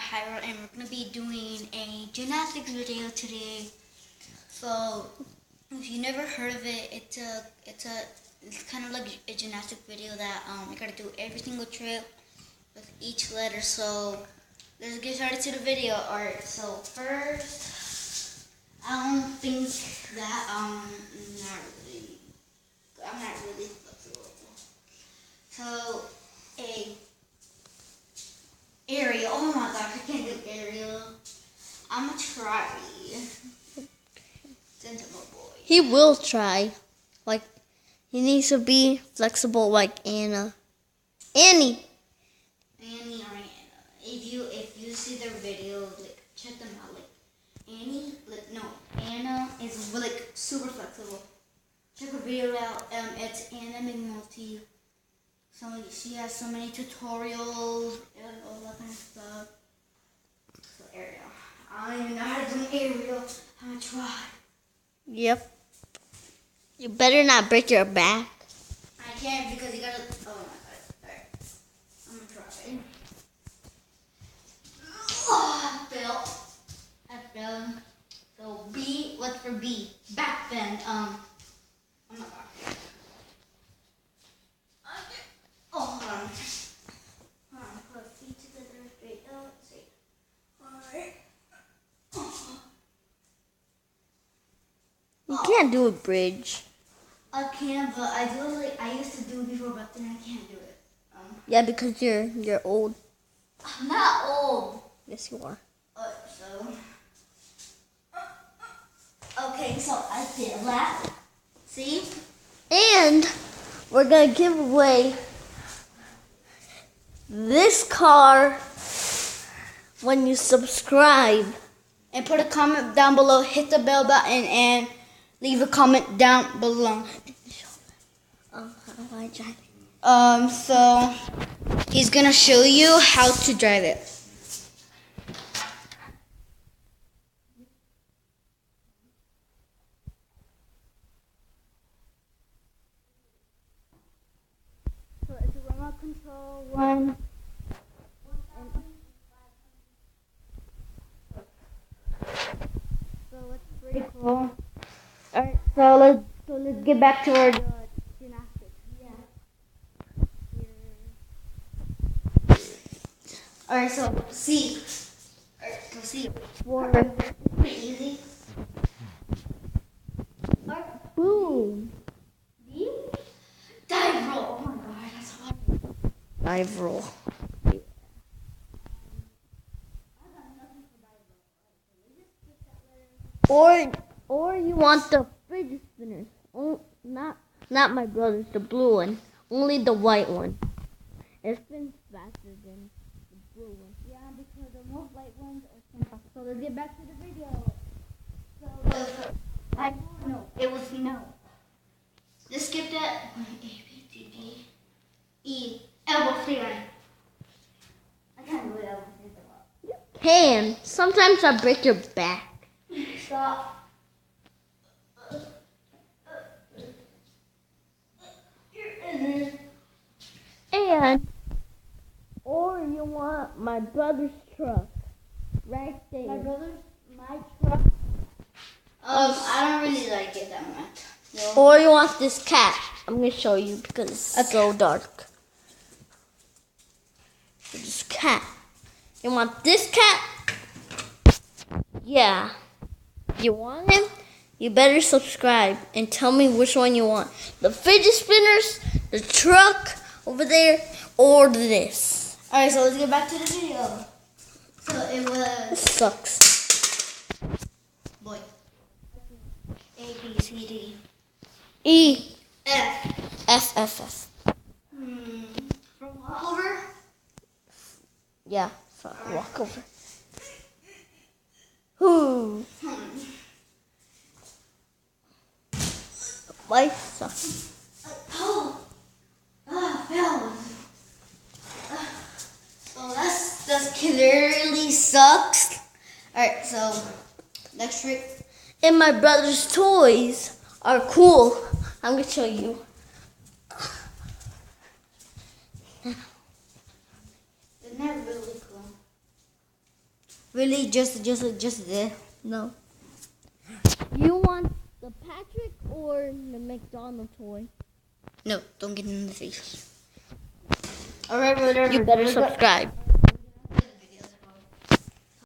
Hyra, and we're gonna be doing a gymnastics video today. So, if you never heard of it, it's kind of like a gymnastic video that you gotta do every single trick with each letter. So, let's get started to the video. Alright, so first, I don't think that I'm not really flexible. So, Ariel. Oh my gosh, I can't do Ariel. I'm gonna try. Since I'm a boy. He will try. Like, he needs to be flexible like Anna. Annie or Anna. If you see their video, like check them out. Like Anna is like super flexible. Check her video out. It's Anna McNulty. So she has so many tutorials and all that kind of stuff. So Ariel, I don't even know how to do Ariel. I'm gonna try. Yep. You better not break your back. I can't because you gotta. Oh my god! Alright, I'm gonna try. Oh, I failed. So B. What's for B? Back bend. Oh my god. Hold on. Put feet together, straight out, straight. Alright. You can't do a bridge. I can, but I used to do it before, but then I can't do it. Yeah, because you're old. I'm not old. Yes, you are. Okay, so I did that. See? And we're gonna give away this car when you subscribe. And put a comment down below, hit the bell button, and leave a comment down below. How do I drive it? So he's gonna show you how to drive it. So it's a remote control one. So it's pretty cool. Alright, so let's get back to our gymnastics. Alright, so C. Alright, so C. Pretty easy. Alright, Boom. B. Dive roll. Oh my god, that's hard. Dive roll. Or you want the fidget spinners. Oh, not my brother's, the blue one. Only the white one. It spins faster than the blue one. Yeah, because the most light ones are simple. So let's get back to the video. So it was no. Just skip that. A, B, C, D, E, elbow free run. I can't do it elbow free run. Can. Sometimes I break your back. Stop. And, or you want my brother's truck. Right there. My truck. I don't really like it that much. No. Or you want this cat. I'm going to show you because it's so dark. This cat. You want this cat? Yeah. You want him? You better subscribe and tell me which one you want. The fidget spinners, the truck over there, or this. Alright, so let's get back to the video. So it was This sucks. boy. A, B, C, D, E, F. F, F, F. From walkover. Yeah, so walk over. Whoo. Life sucks. Fell. So that's clearly sucks. Alright, so next trick. And my brother's toys are cool. I'm going to show you. Isn't that really cool? Really, just there. No. You want the Patrick or the McDonald toy? No, don't get in the face. Alright, whatever. You better subscribe.